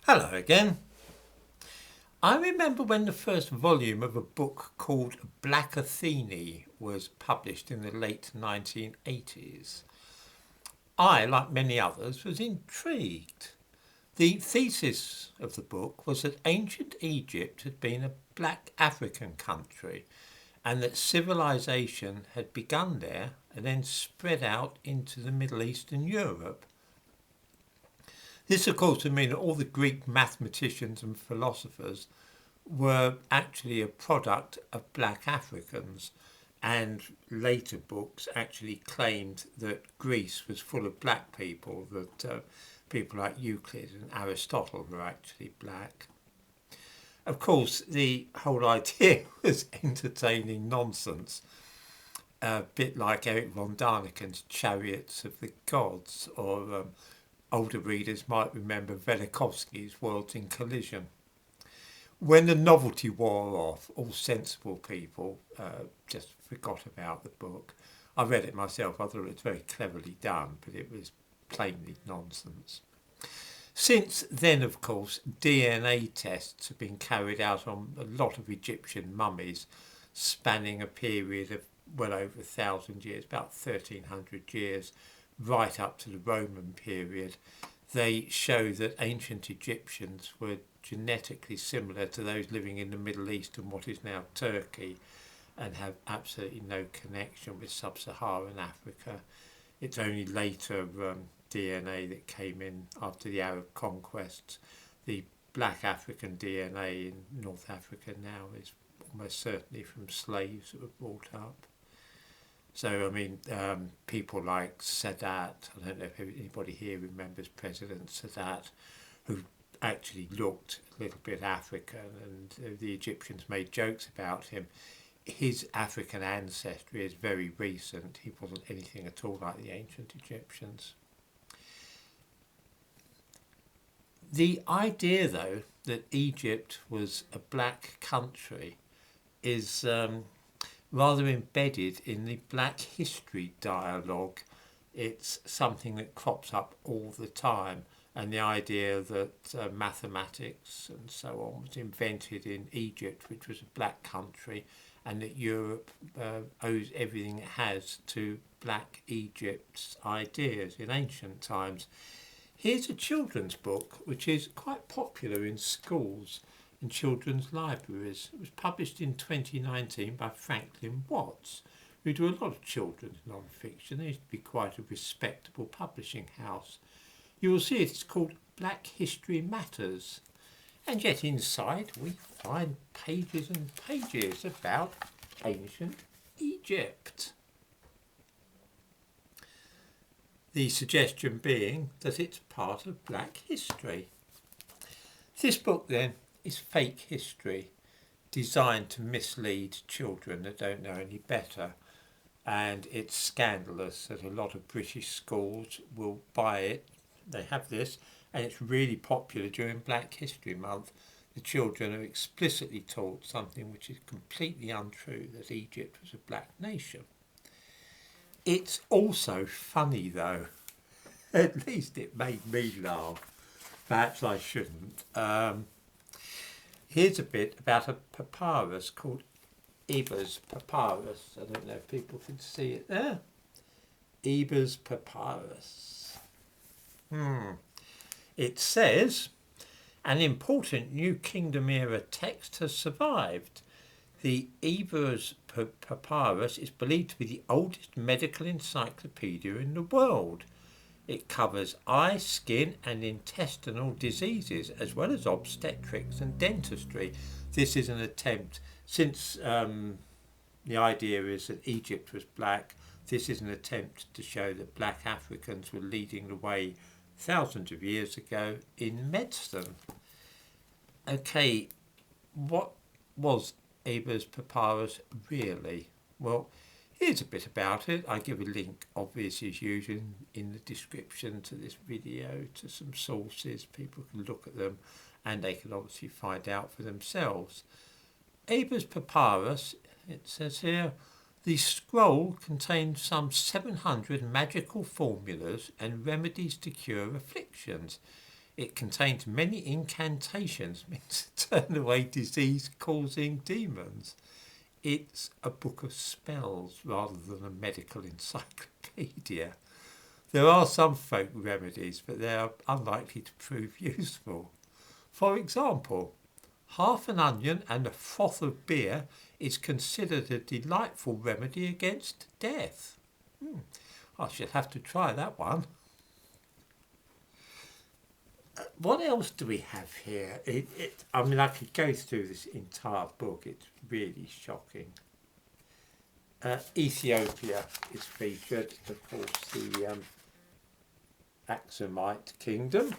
Hello again. I remember when the first volume of a book called Black Athene was published in the late 1980s. I, like many others, was intrigued. The thesis of the book was that ancient Egypt had been a black African country and that civilization had begun there and then spread out into the Middle East and Europe. This, of course, would mean that all the Greek mathematicians and philosophers were actually a product of black Africans, and later books actually claimed that Greece was full of black people, that people like Euclid and Aristotle were actually black. Of course, the whole idea was entertaining nonsense, a bit like Eric von Daniken's Chariots of the Gods, or older readers might remember Velikovsky's Worlds in Collision. When the novelty wore off, all sensible people just forgot about the book. I read it myself. I thought it was very cleverly done, but it was plainly nonsense. Since then, of course, DNA tests have been carried out on a lot of Egyptian mummies, spanning a period of well over 1,000 years, about 1,300 years, right up to the Roman period. They show that ancient Egyptians were genetically similar to those living in the Middle East and what is now Turkey, and have absolutely no connection with sub-Saharan Africa. It's only later DNA that came in after the Arab conquests. The black African DNA in North Africa now is almost certainly from slaves that were brought up. So, I mean, people like Sadat, I don't know if anybody here remembers President Sadat, who actually looked a little bit African, and the Egyptians made jokes about him. His African ancestry is very recent. He wasn't anything at all like the ancient Egyptians. The idea, though, that Egypt was a black country is rather embedded in the black history dialogue. It's something that crops up all the time, and the idea that mathematics and so on was invented in Egypt, which was a black country, and that Europe owes everything it has to black Egypt's ideas in ancient times. Here's a children's book which is quite popular in schools and children's libraries. It was published in 2019 by Franklin Watts, who do a lot of children's non-fiction. They used to be quite a respectable publishing house. You will see it's called Black History Matters. And yet inside we find pages and pages about ancient Egypt. The suggestion being that it's part of black history. This book then is fake history, designed to mislead children that don't know any better. And it's scandalous that a lot of British schools will buy it. They have this, and it's really popular during Black History Month. The children are explicitly taught something which is completely untrue, that Egypt was a black nation. It's also funny, though. At least it made me laugh. Perhaps I shouldn't. Here's a bit about a papyrus called Eber's Papyrus. I don't know if people can see it there. Eber's Papyrus. It says, an important New Kingdom era text has survived. The Eber's Papyrus is believed to be the oldest medical encyclopedia in the world. It covers eye, skin and intestinal diseases, as well as obstetrics and dentistry. This is an attempt, since the idea is that Egypt was black, this is an attempt to show that black Africans were leading the way thousands of years ago in medicine. Okay, what was Eber's Papyrus really? Well, here's a bit about it. I give a link, obviously as usual, in the description to this video, to some sources. People can look at them and they can obviously find out for themselves. Eber's Papyrus, it says here, the scroll contains some 700 magical formulas and remedies to cure afflictions. It contains many incantations meant to turn away disease-causing demons. It's a book of spells rather than a medical encyclopedia. There are some folk remedies, but they are unlikely to prove useful. For example, half an onion and a froth of beer is considered a delightful remedy against death. I should have to try that one. What else do we have here? I mean, I could go through this entire book. It's really shocking. Ethiopia is featured, of course, the Aksumite kingdom.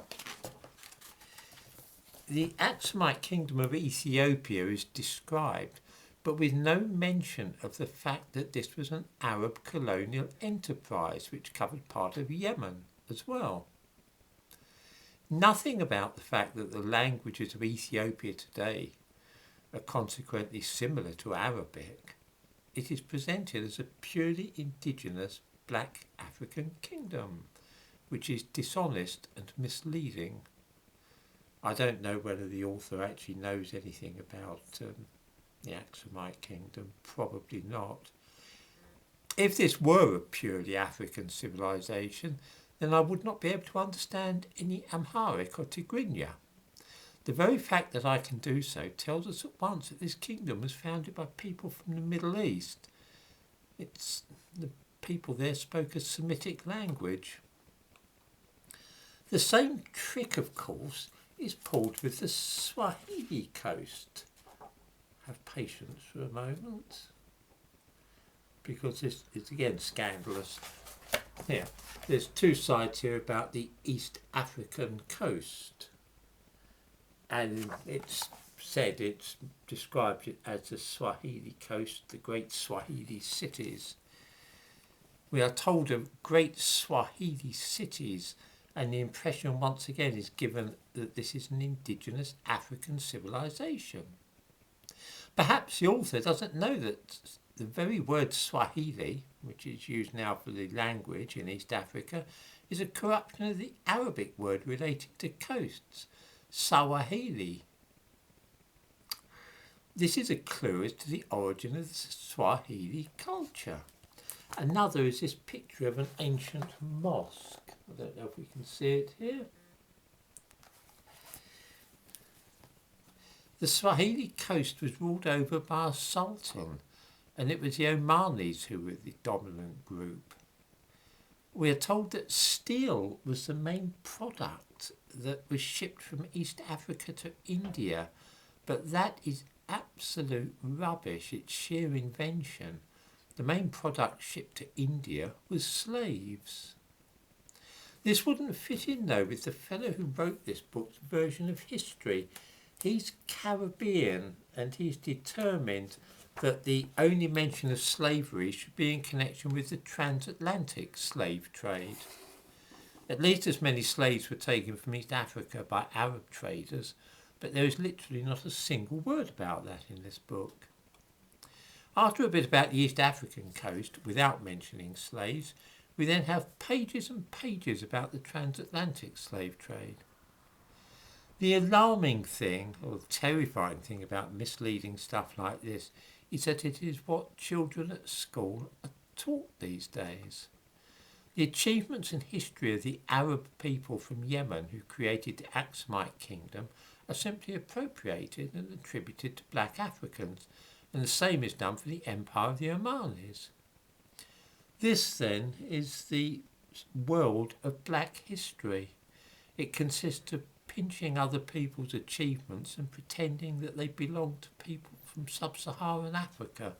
The Aksumite kingdom of Ethiopia is described, but with no mention of the fact that this was an Arab colonial enterprise which covered part of Yemen as well. Nothing about the fact that the languages of Ethiopia today are consequently similar to Arabic. It is presented as a purely indigenous black African kingdom, which is dishonest and misleading. I don't know whether the author actually knows anything about the Aksumite kingdom. Probably not. If this were a purely African civilization, then I would not be able to understand any Amharic or Tigrinya. The very fact that I can do so tells us at once that this kingdom was founded by people from the Middle East. The people there spoke a Semitic language. The same trick, of course, is pulled with the Swahili coast. Have patience for a moment, because this is again scandalous. Here, there's two sides here about the East African coast, and it's described it as the Swahili coast, the great Swahili cities. We are told of great Swahili cities, and the impression once again is given that this is an indigenous African civilization. Perhaps the author doesn't know that the very word Swahili, which is used now for the language in East Africa, is a corruption of the Arabic word relating to coasts, Swahili. This is a clue as to the origin of the Swahili culture. Another is this picture of an ancient mosque. I don't know if we can see it here. The Swahili coast was ruled over by a sultan, and it was the Omanis who were the dominant group. We are told that steel was the main product that was shipped from East Africa to India, but that is absolute rubbish. It's sheer invention. The main product shipped to India was slaves. This wouldn't fit in, though, with the fellow who wrote this book's version of history. He's Caribbean, and he's determined that the only mention of slavery should be in connection with the transatlantic slave trade. At least as many slaves were taken from East Africa by Arab traders, but there is literally not a single word about that in this book. After a bit about the East African coast, without mentioning slaves, we then have pages and pages about the transatlantic slave trade. The alarming thing, or terrifying thing about misleading stuff like this, is that it is what children at school are taught these days. The achievements and history of the Arab people from Yemen who created the Aksumite kingdom are simply appropriated and attributed to black Africans, and the same is done for the empire of the Omanis. This, then, is the world of black history. It consists of pinching other people's achievements and pretending that they belong to people from sub-Saharan Africa.